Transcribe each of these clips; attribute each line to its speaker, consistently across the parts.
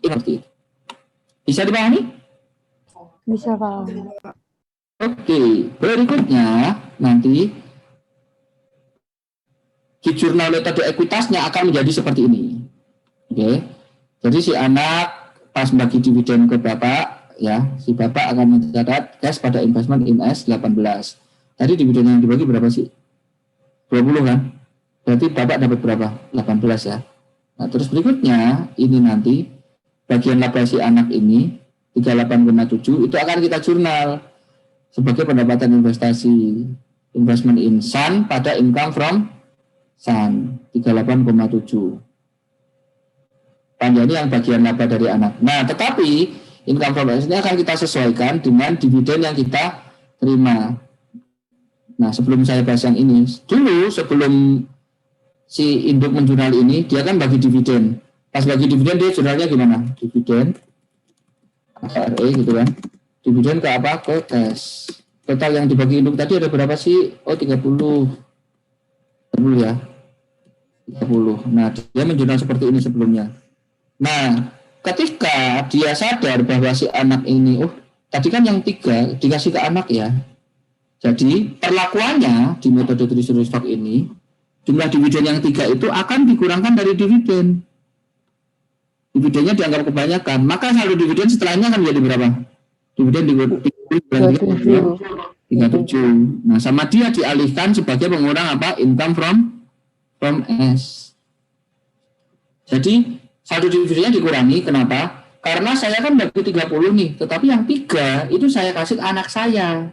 Speaker 1: Seperti itu. Bisa dipahami?
Speaker 2: Bisa, Pak.
Speaker 1: Oke, berikutnya nanti di jurnal metode ekuitasnya akan menjadi seperti ini. Oke, jadi si anak pas bagi dividen ke bapak, ya, si bapak akan mencatat cash pada investment in S 18. Tadi dividen yang dibagi berapa sih? 20 kan? Berarti bapak dapat berapa? 18 ya. Nah, terus berikutnya ini nanti bagian laba si anak ini 38,7 itu akan kita jurnal sebagai pendapatan investasi, investment in Sun pada income from Sun 38,7. Panjang ini yang bagian laba dari anak. Nah, tetapi income from S ini akan kita sesuaikan dengan dividen yang kita terima. Nah, sebelum saya bahas yang ini, dulu sebelum si induk menjurnal ini, dia kan bagi dividen. Pas bagi dividen dia jurnalnya gimana? Dividen RE gitu kan. Dividen ke apa? Ke cash. Total yang dibagi induk tadi ada berapa sih? Oh, 30 ya. 30. Nah, dia menjurnal seperti ini sebelumnya. Nah, ketika dia sadar bahwa si anak ini, oh, tadi kan yang 3 dikasih ke anak ya. Jadi, perlakuannya di metode treasury stock ini, jumlah dividen yang 3 itu akan dikurangkan dari dividen. Dividennya dianggap kebanyakan, maka saldo dividen setelahnya akan menjadi berapa? Dividen dikurangi 37. Nah, sama dia dialihkan sebagai pengurang apa? Income from S. Jadi saldo dividennya dikurangi, kenapa? Karena saya kan bagi 30 nih, tetapi yang 3 itu saya kasih ke anak saya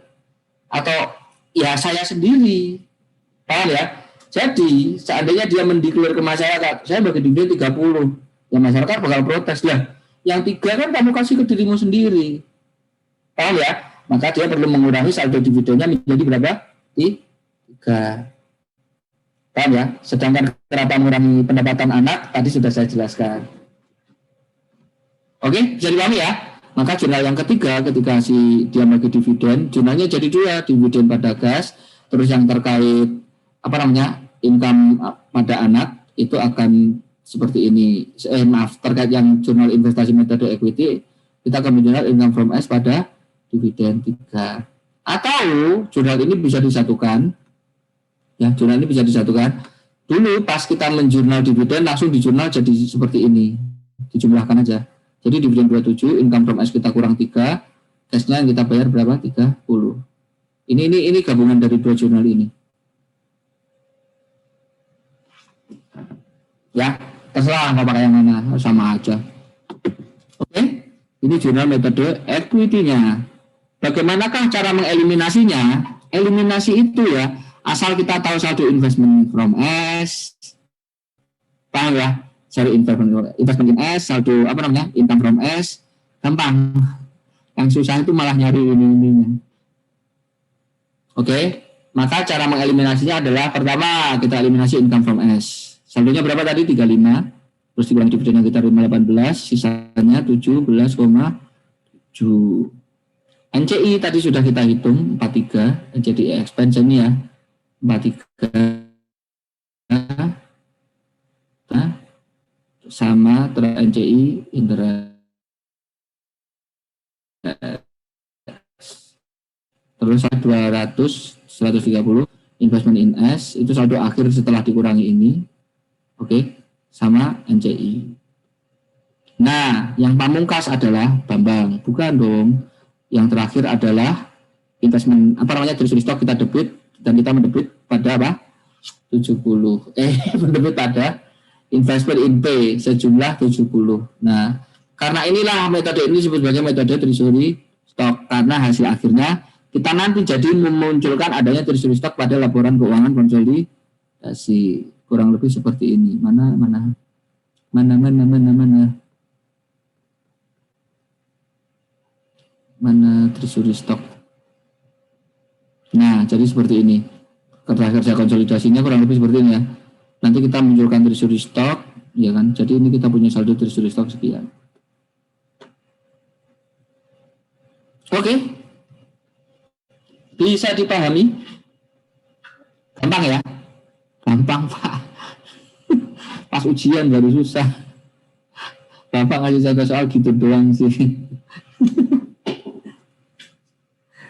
Speaker 1: atau ya saya sendiri. Paham ya? Jadi seandainya dia mendeklar ke masyarakat, saya bagi dividen 30, ya masyarakat bakal protes lah. Yang 3 kan kamu kasih ke dirimu sendiri. Paham ya? Maka dia perlu mengurangi saldo dividennya menjadi berapa? 3. Paham ya? Sedangkan kenapa mengurangi pendapatan anak tadi sudah saya jelaskan. Oke, bisa dipahami ya? Maka jurnal yang ketiga ketika si dia bagi dividen, jurnalnya jadi 2, dividen pada gas, terus yang terkait apa namanya? Income pada anak itu akan seperti ini. Maaf, terkait yang jurnal investasi metode equity, kita akan menjurnal income from S pada dividen 3. Atau jurnal ini bisa disatukan. Ya, jurnal ini bisa disatukan. Dulu pas kita menjurnal dividen langsung dijurnal jadi seperti ini. Dijumlahkan aja. Jadi dividen 27, income from S kita kurang 3, cashnya yang kita bayar berapa? 30. Ini gabungan dari 2 jurnal ini. Ya, terserah mau pakai yang mana, sama aja. Oke, ini jurnal metode equity-nya. Bagaimanakah cara mengeliminasinya? Eliminasi itu ya, asal kita tahu saldo investment from S, paham ya? Saldo investment in S, saldo apa namanya? Income from S, gampang. Yang susah itu malah nyari ini. Oke, maka cara mengeliminasinya adalah pertama kita eliminasi income from S. Saldonya berapa tadi? 35. Terus dikurangi dividen yang kita terima 18, sisanya 17,7. NCI tadi sudah kita hitung 43, jadi expense ini ya 43 sama NCI interest. Terus 130 investment in S itu saldo akhir setelah dikurangi ini. Oke, sama NCI. Nah, yang pamungkas adalah Bambang, bukan dong. Yang terakhir adalah investment apa namanya treasury stock kita debit dan kita mendebit pada apa? 70. Mendebit pada investment in P sejumlah 70. Nah, karena inilah metode ini disebut sebagai metode treasury stock karena hasil akhirnya kita nanti jadi memunculkan adanya treasury stock pada laporan keuangan konsolidasi. Kurang lebih seperti ini. Mana treasury stock. Nah, jadi seperti ini. Kerja konsolidasinya kurang lebih seperti ini ya. Nanti kita munculkan treasury stock, ya kan? Jadi ini kita punya saldo treasury stock sekian. Oke. Bisa dipahami? Gampang ya? Gampang, Pak. Pas ujian baru susah. Bapak ngasih contoh soal gitu doang sih.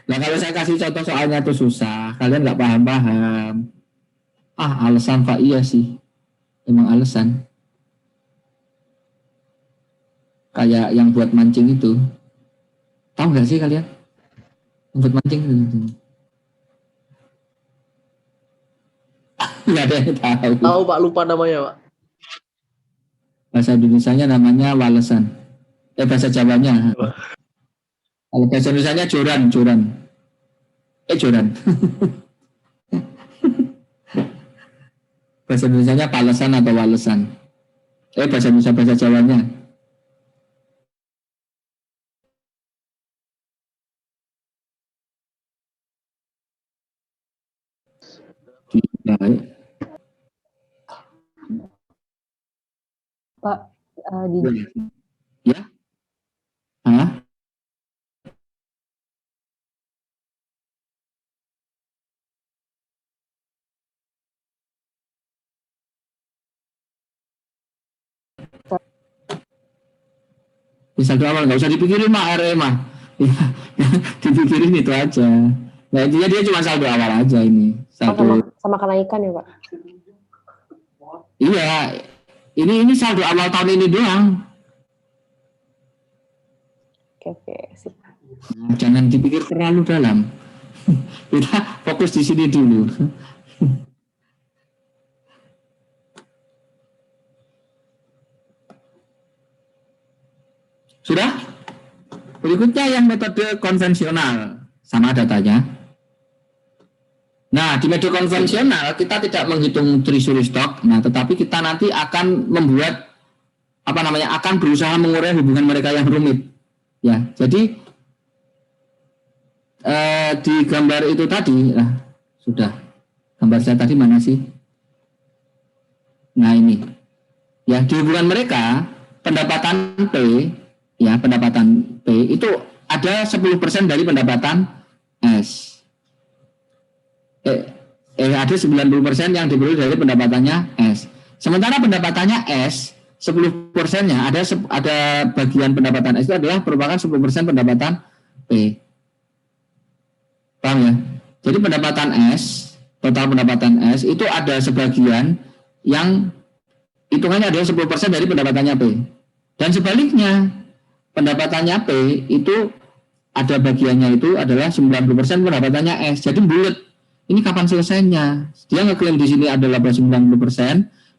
Speaker 1: Nah kalau saya kasih contoh soalnya tuh susah, kalian nggak paham-paham. Alasan Pak, iya sih, emang alasan. Kayak yang buat mancing itu, tahu nggak sih kalian? Yang buat mancing itu, nggak ada yang tahu.
Speaker 3: Tahu Pak, lupa namanya Pak.
Speaker 1: Bahasa Indonesianya namanya walesan. Bahasa Jawanya. Kalau bahasa Indonesianya joran. Joran. Bahasa Indonesianya palesan atau walesan. Bahasa Indonesia bahasa Jawanya.
Speaker 2: Pak,
Speaker 1: Ya? Hah? Misal awal nggak usah dipikirin mah RE mah. Dipikirin itu aja. Nah intinya dia cuma saldo awal aja ini.
Speaker 2: Sama kenaikan ya Pak?
Speaker 1: Iya, ini saldo awal tahun ini doang.
Speaker 2: Oke, sip.
Speaker 1: Nah, jangan dipikir terlalu dalam. Kita fokus di sini dulu. Sudah? Berikutnya yang metode konvensional, sama datanya. Nah, di metode konvensional kita tidak menghitung treasury stock, nah tetapi kita nanti akan membuat akan berusaha mengurai hubungan mereka yang rumit. Ya, jadi di gambar itu tadi, sudah. Gambar saya tadi mana sih? Nah ini, ya di hubungan mereka pendapatan P itu ada 10% dari pendapatan S. Ada 90% yang diperoleh dari pendapatannya S. Sementara pendapatannya S 10%-nya ada bagian pendapatan S itu adalah merupakan 10% pendapatan P. Paham ya? Jadi pendapatan S, total pendapatan S itu ada sebagian yang hitungannya adalah 10% dari pendapatannya P. Dan sebaliknya, pendapatannya P itu ada bagiannya itu adalah 90% pendapatannya S. Jadi bulat. Ini kapan selesainya? Dia ngeklaim di sini ada laba 90%,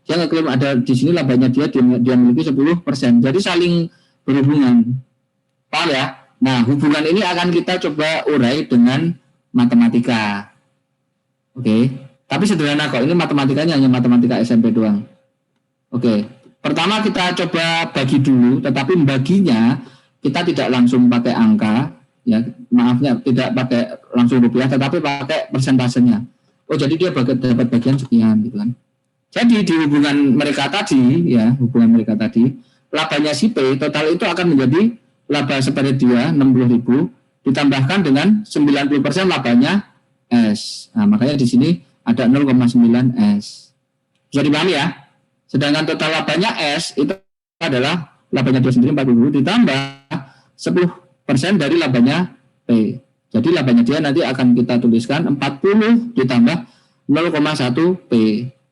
Speaker 1: dia ngeklaim ada di sini labanya dia miliki 10%. Jadi saling berhubungan. Paham ya? Nah, hubungan ini akan kita coba urai dengan matematika. Oke. Tapi sederhana kok. Ini matematikanya hanya matematika SMP doang. Oke. Pertama kita coba bagi dulu, tetapi baginya kita tidak langsung pakai angka, ya maafnya tidak pakai langsung rupiah, tetapi pakai persentasenya. Oh jadi dia dapat bagian sekian gitu kan. Jadi di hubungan mereka tadi, labanya si P total itu akan menjadi laba seperti dia 60.000 ditambahkan dengan 90% labanya S. Nah makanya di sini ada 0,9 S. Bisa dipahami ya? Sedangkan total labanya S itu adalah labanya dia sendiri 40.000 ditambah 10% dari labanya P. Jadi labanya dia nanti akan kita tuliskan 40 ditambah 0,1 P.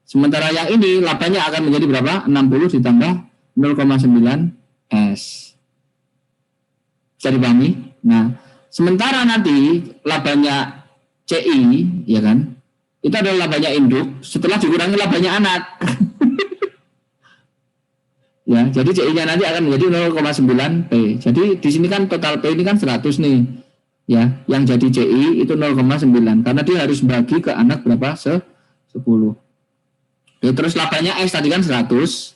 Speaker 1: Sementara yang ini labanya akan menjadi berapa? 60 ditambah 0,9 S. Bisa dipahami? Nah, sementara nanti labanya CI, ya kan? Itu adalah labanya induk setelah dikurangi labanya anak. Ya, jadi CI-nya nanti akan menjadi 0,9 P. Jadi di sini kan total P ini kan 100 nih. Ya, yang jadi CI itu 0,9 karena dia harus bagi ke anak berapa? 10. Ya, terus labanya S tadi kan 100.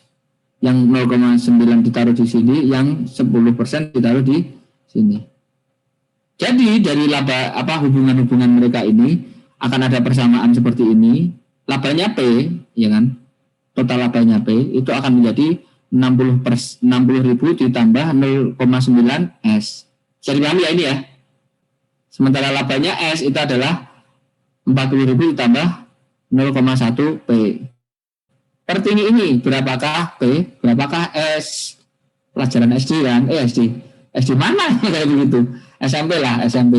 Speaker 1: Yang 0,9 ditaruh di sini, yang 10% ditaruh di sini. Jadi dari laba hubungan-hubungan mereka ini akan ada persamaan seperti ini. Labanya P, ya kan? Total labanya P itu akan menjadi 60.000 ditambah 0,9 S. Bisa dipahami ya ini ya? Sementara labanya S itu adalah 40.000 ditambah 0,1 P. Per tinggi ini berapakah P? Berapakah S? pelajaran SD kan, SD mana kayak begitu, SMP lah, SMP.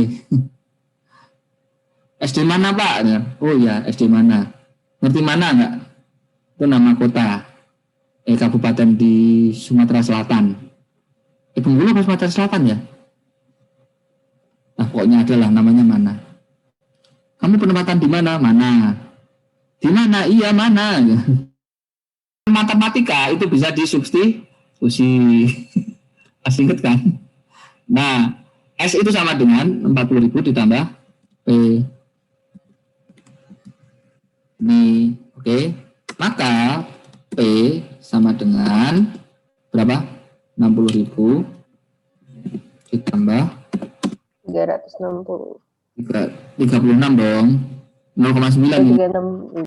Speaker 1: SD mana Pak? Oh ya, SD mana? Ngerti mana enggak? Itu nama kota, kabupaten di Sumatera Selatan. Bengkulu apa Sumatera Selatan ya? Nah pokoknya adalah namanya mana. Kamu penempatan di mana? Mana? Di mana? Iya mana? Matematika itu bisa disubstitusi. Masih ingat kan? Nah, S itu sama dengan 40.000 ditambah P. Ini, oke. Maka P sama dengan berapa? 60.000 ditambah
Speaker 2: 360.
Speaker 1: 36 dong. 0,9 nih.
Speaker 2: 36.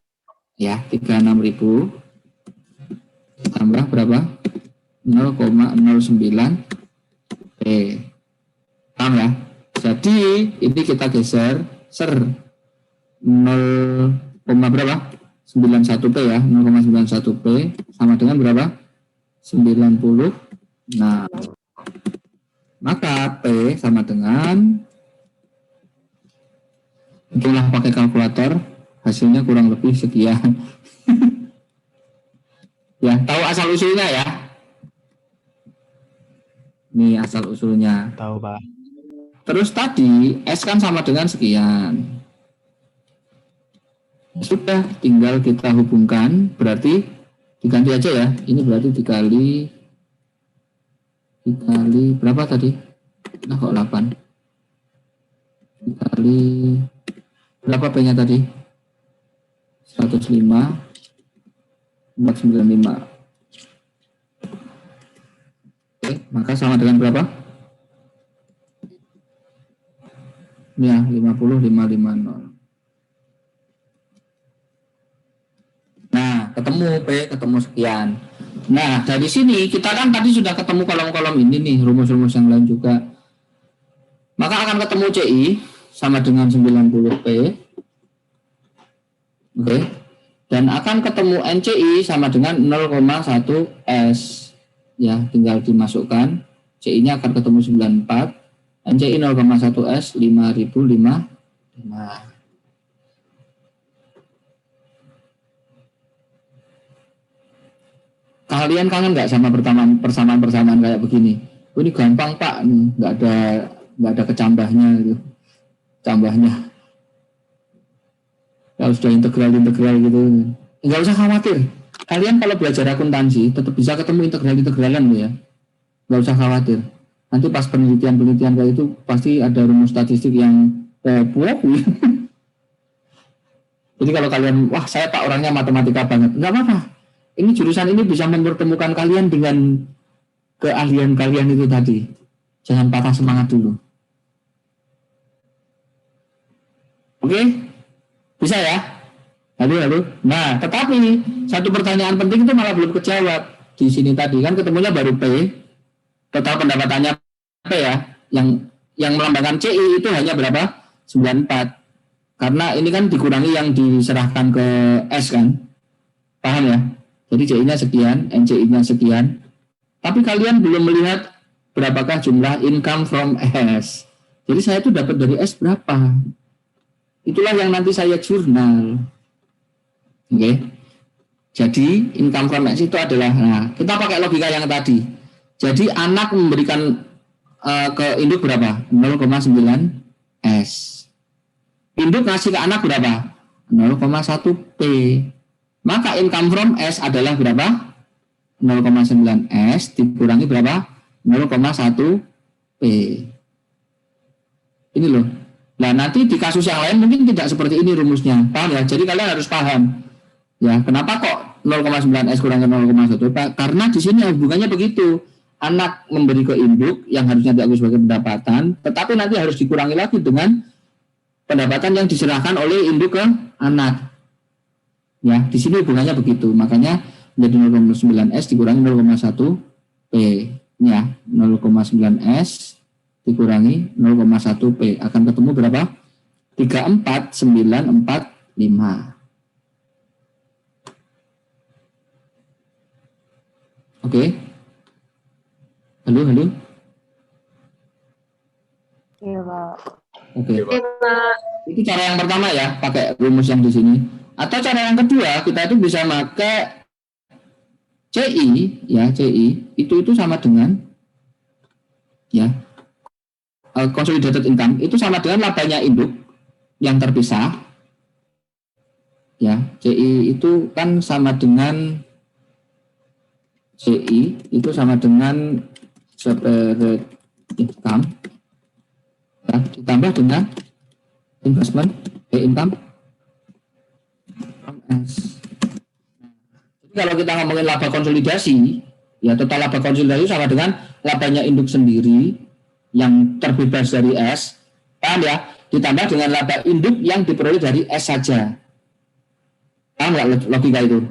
Speaker 1: Ya, 36.000 tambah berapa? 0,09 P. Paham ya? Jadi ini kita geser 0, berapa? 91 P ya, 0,91 P sama dengan berapa? 90. Nah, maka P sama dengan, itulah pakai kalkulator, hasilnya kurang lebih sekian. Ya, tahu asal usulnya ya? Ini asal usulnya.
Speaker 3: Tahu, Pak.
Speaker 1: Terus tadi S kan sama dengan sekian. Sudah, tinggal kita hubungkan, berarti diganti aja ya. Ini berarti dikali berapa tadi? Nah kok 8? Dikali berapa P-nya tadi? 105 495. Oke, maka sama dengan berapa? Ya, 50,550. Nah, ketemu P, ketemu sekian. Nah, dari sini kita kan tadi sudah ketemu kolom-kolom ini nih, rumus-rumus yang lain juga. Maka akan ketemu CI sama dengan 90 P. Oke. Dan akan ketemu NCI sama dengan 0,1 S. Ya, tinggal dimasukkan. CI-nya akan ketemu 94. NCI 0,1 S 5005. Nah. Kalian kangen nggak sama persamaan kayak begini? Oh, ini gampang Pak, nggak ada kecambahnya gitu. Cambahnya. Kalau sudah integral gitu, nggak usah khawatir. Kalian kalau belajar akuntansi tetap bisa ketemu integral-integralan ya. Nggak usah khawatir. Nanti pas penelitian kayak itu pasti ada rumus statistik yang Jadi kalau kalian, wah saya Pak orangnya matematika banget, nggak apa-apa. Ini jurusan ini bisa mempertemukan kalian dengan keahlian kalian itu tadi. Jangan patah semangat dulu. Oke? Bisa ya? Lalu. Nah, tetapi satu pertanyaan penting itu malah belum kejawab. Di sini tadi kan ketemunya baru P. Total pendapatannya P ya. Yang melambangkan CI itu hanya berapa? 94. Karena ini kan dikurangi yang diserahkan ke S kan. Paham ya? Jadi CI-nya sekian, NCI-nya sekian. Tapi kalian belum melihat berapakah jumlah income from S. Jadi saya tuh dapat dari S berapa? Itulah yang nanti saya jurnal. Oke. Jadi income from S itu adalah, nah, kita pakai logika yang tadi. Jadi anak memberikan ke induk berapa? 0,9 S. Induk ngasih ke anak berapa? 0,1 P. Maka income from S adalah berapa? 0,9 S dikurangi berapa? 0,1 P. Ini loh. Nah nanti di kasus yang lain mungkin tidak seperti ini rumusnya. Paham ya? Jadi kalian harus paham. Ya, kenapa kok 0,9 S kurang 0,1 P? Karena di sini hubungannya begitu. Anak memberi ke induk yang harusnya diakui sebagai pendapatan, tetapi nanti harus dikurangi lagi dengan pendapatan yang diserahkan oleh induk ke anak. Ya, di sini hubungannya begitu. Makanya menjadi 0,9 S dikurangi 0,1 P. Ya, 0,9 S dikurangi 0,1 P akan ketemu berapa? 34945. Oke. Halo, halo.
Speaker 2: Iya, Pak.
Speaker 1: Oke.
Speaker 3: Oke, Pak.
Speaker 1: Itu cara yang pertama ya, pakai rumus yang di sini. Atau cara yang kedua, kita itu bisa pakai CI, ya CI itu sama dengan ya consolidated income itu sama dengan labanya induk yang terpisah. Ya, CI itu kan sama dengan CI itu sama dengan separate income ya, ditambah dengan investment income from S. Jadi kalau kita ngomongin laba konsolidasi, ya total laba konsolidasi sama dengan labanya induk sendiri yang terbebas dari S, paham ya? Ditambah dengan laba induk yang diperoleh dari S saja. Paham nggak logika itu?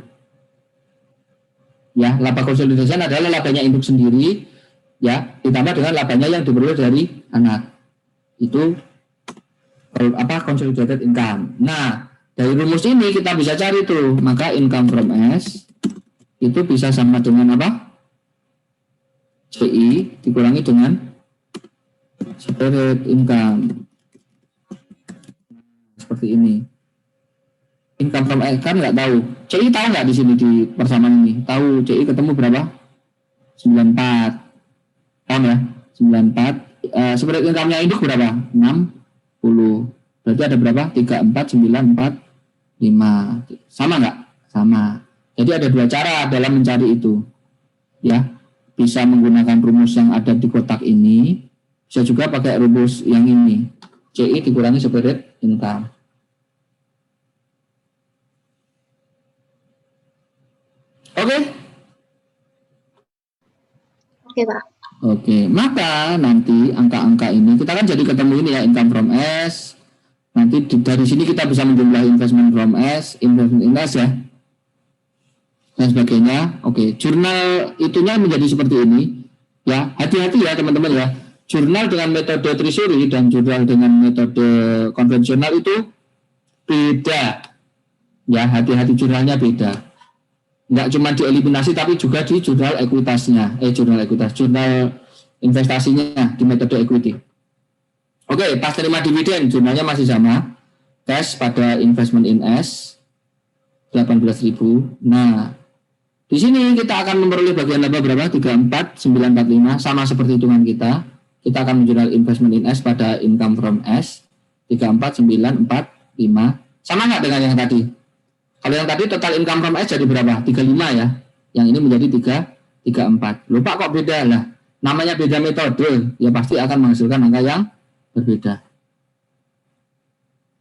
Speaker 1: Ya, laba konsolidasi adalah labanya induk sendiri, ya, ditambah dengan labanya yang diperoleh dari anak. Itu consolidated income. Nah, dari rumus ini kita bisa cari tuh, maka income from S itu bisa sama dengan apa? CI dikurangi dengan separate income. Seperti ini. Income from S kan nggak tahu. CI tahu nggak di sini di persamaan ini? Tahu CI ketemu berapa? 94. Paham ya? 94. Separate income-nya induk berapa? 60. Berarti ada berapa? 34, 9, 4, 5. Sama nggak? Sama. Jadi ada dua cara dalam mencari itu. Ya, bisa menggunakan rumus yang ada di kotak ini, bisa juga pakai rumus yang ini. CI dikurangi separate income. Oke?
Speaker 3: Oke, Pak.
Speaker 1: Oke, maka nanti angka-angka ini kita kan jadi ketemu ini ya, income from S. Nanti dari sini kita bisa menjumlah investment from S, investment in S ya, dan sebagainya. Oke, jurnal itunya menjadi seperti ini. Ya, hati-hati ya teman-teman ya. Jurnal dengan metode treasury dan jurnal dengan metode konvensional itu beda. Ya, hati-hati jurnalnya beda. Nggak cuma dieliminasi tapi juga di jurnal ekuitasnya, jurnal investasinya di metode equity. Oke, pas terima dividen jurnalnya masih sama, cash pada investment in S 18.000. Nah, di sini kita akan memperoleh bagian laba berapa? 34.945, sama seperti hitungan kita. Kita akan menjurnal investment in S pada income from S 34.945. Sama nggak dengan yang tadi? Kalau yang tadi total income from S jadi berapa? 35 ya. Yang ini menjadi 34. Lupa kok beda lah. Namanya beda metode, ya pasti akan menghasilkan angka yang berbeda.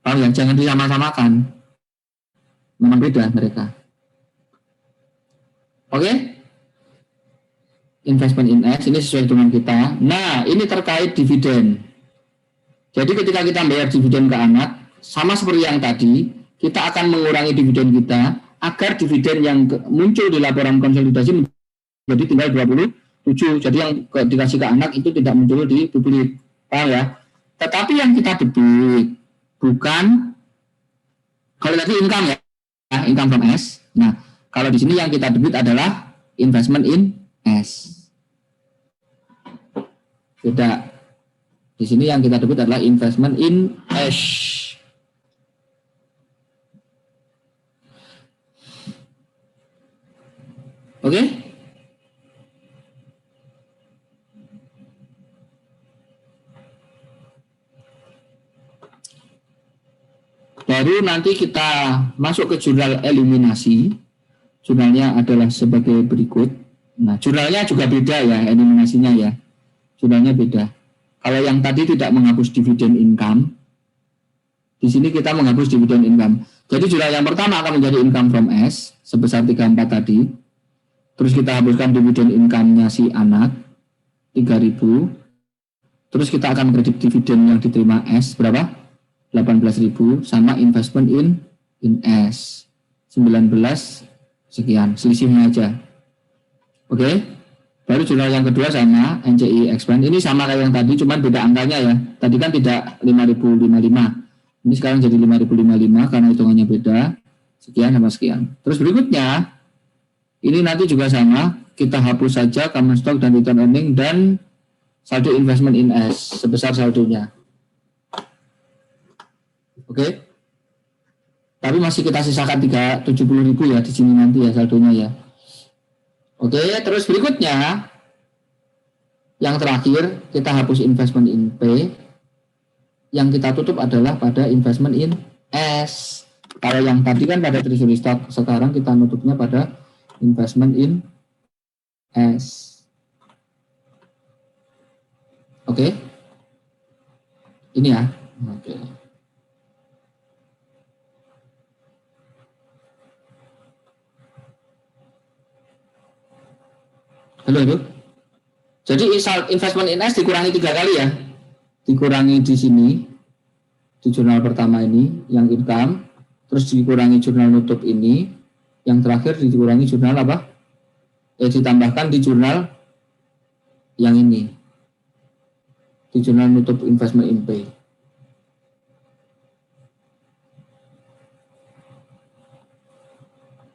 Speaker 1: Paham ya? Jangan disama-samakan. Memang beda mereka. Oke? Investment in S ini sesuai dengan kita. Nah, ini terkait dividen. Jadi ketika kita bayar dividen ke anak, sama seperti yang tadi, kita akan mengurangi dividen kita agar dividen yang muncul di laporan konsolidasi menjadi tinggal 27. Jadi yang dikasih ke anak itu tidak muncul di publik. Paham ya? Tetapi yang kita debit bukan, kalau tadi income ya, income from S. Nah, kalau di sini yang kita debit adalah investment in S. Beda. Di sini yang kita debit adalah investment in S. Oke? Baru nanti kita masuk ke jurnal eliminasi. Jurnalnya adalah sebagai berikut. Nah, jurnalnya juga beda ya, eliminasinya ya. Jurnalnya beda. Kalau yang tadi tidak menghapus dividen income, di sini kita menghapus dividen income. Jadi jurnal yang pertama akan menjadi income from S sebesar 34 tadi. Terus kita hapuskan dividen income-nya si anak 3.000. Terus kita akan kredit dividen yang diterima S berapa? 18.000 sama investment in S 19 sekian, selisihnya aja. Oke. Baru jurnal yang kedua sama NCI expand. Ini sama kayak yang tadi, cuman beda angkanya ya. Tadi kan tidak 5.055. Ini sekarang jadi 5.055 karena hitungannya beda. Sekian sama sekian. Terus berikutnya ini nanti juga sama, kita hapus saja common stock dan return earning dan saldo investment in S sebesar saldonya. Oke. Tapi masih kita sisakan 70.000 ya di sini nanti ya saldonya ya. Oke, terus berikutnya yang terakhir kita hapus investment in P. Yang kita tutup adalah pada investment in S. Kalau yang tadi kan pada treasury stock, sekarang kita nutupnya pada investment in S. Oke. Ini ya. Oke. Halo, Ibu. Jadi investment in S dikurangi 3 kali ya. Dikurangi di sini, di jurnal pertama ini, yang income. Terus dikurangi jurnal nutup ini. Yang terakhir dikurangi jurnal apa? Ditambahkan di jurnal yang ini. Di jurnal nutup investment in P.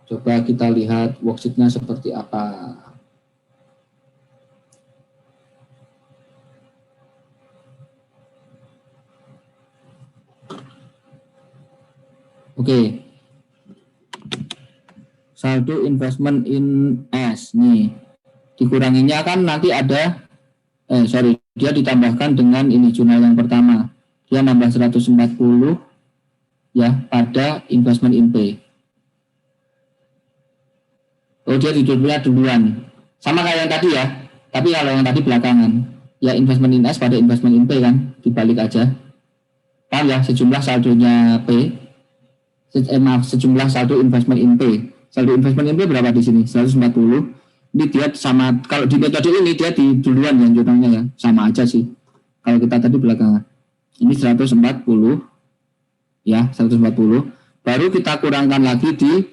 Speaker 1: Coba kita lihat worksheet-nya seperti apa. Oke. Saldo investment in S nih. Dikuranginya kan nanti ada dia ditambahkan dengan ini jurnal yang pertama. Dia nambah 140 ya pada investment in P. Oh, dia ditutupnya duluan. Sama kayak yang tadi ya. Tapi kalau yang tadi belakangan. Ya investment in S pada investment in P kan. Dibalik aja. Paham ya? Sejumlah saldonya P. Sejumlah saldo investment in P. Saldo investment in P berapa di sini? 140. Ini dia sama, kalau di metode ini dia di duluan yang jurnalnya ya. Sama aja sih. Kalau kita tadi belakangan. Ini 140. Ya, 140. Baru kita kurangkan lagi di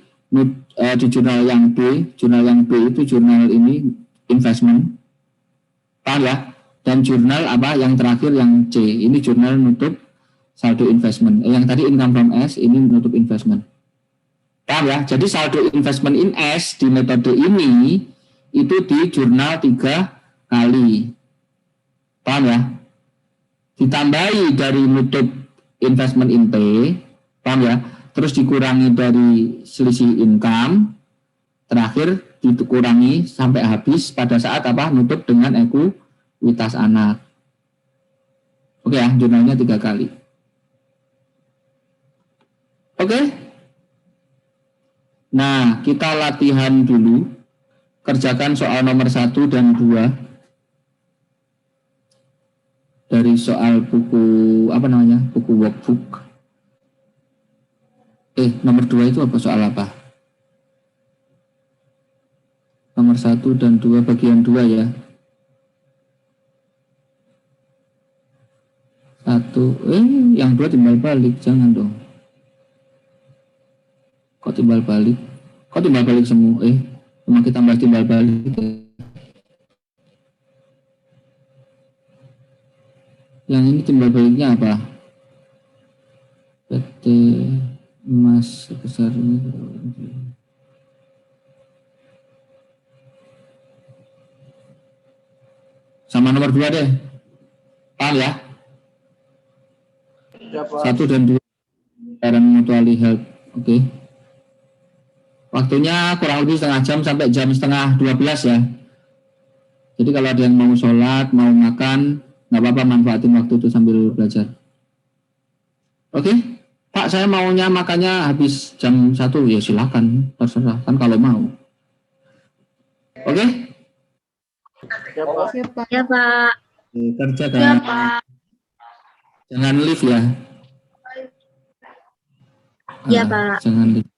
Speaker 1: jurnal yang B. Jurnal yang B itu jurnal ini investment. Paham ya? Dan jurnal apa yang terakhir yang C. Ini jurnal nutup saldo investment. Yang tadi income from S, ini nutup investment. Paham ya? Jadi saldo investment in S di metode ini itu di jurnal 3 kali. Paham ya? Ditambahi dari nutup investment in P. Paham ya? Terus dikurangi dari selisih income. Terakhir dikurangi sampai habis pada saat apa? Nutup dengan ekuitas anak. Oke ya, jurnalnya 3 kali. Oke. Nah, kita latihan dulu. Kerjakan soal nomor 1 dan 2. Dari soal buku, apa namanya? Buku workbook. Nomor 2 itu apa? Soal apa? Nomor 1 dan 2 bagian 2 ya. 1. Yang 2 timbal balik. Jangan dong. Kok timbal balik? Kok timbal balik semua? Cuma kita bahas timbal balik. Yang ini timbal baliknya apa? PT emas sebesar ini. Sama nomor 2 deh. Paham ya? 1 dan 2. Parent mutually held. Oke. Waktunya kurang lebih setengah jam sampai jam setengah 12 ya. Jadi kalau ada yang mau sholat, mau makan, nggak apa-apa, manfaatin waktu itu sambil belajar. Oke, Pak, saya maunya makannya habis jam 1, ya silakan, terserah kan kalau mau. Oke?
Speaker 3: Ya, Pak.
Speaker 1: Kerja kan?
Speaker 3: Ya, Pak.
Speaker 1: Jangan live ya.
Speaker 3: Ya, Pak.
Speaker 1: Jangan live.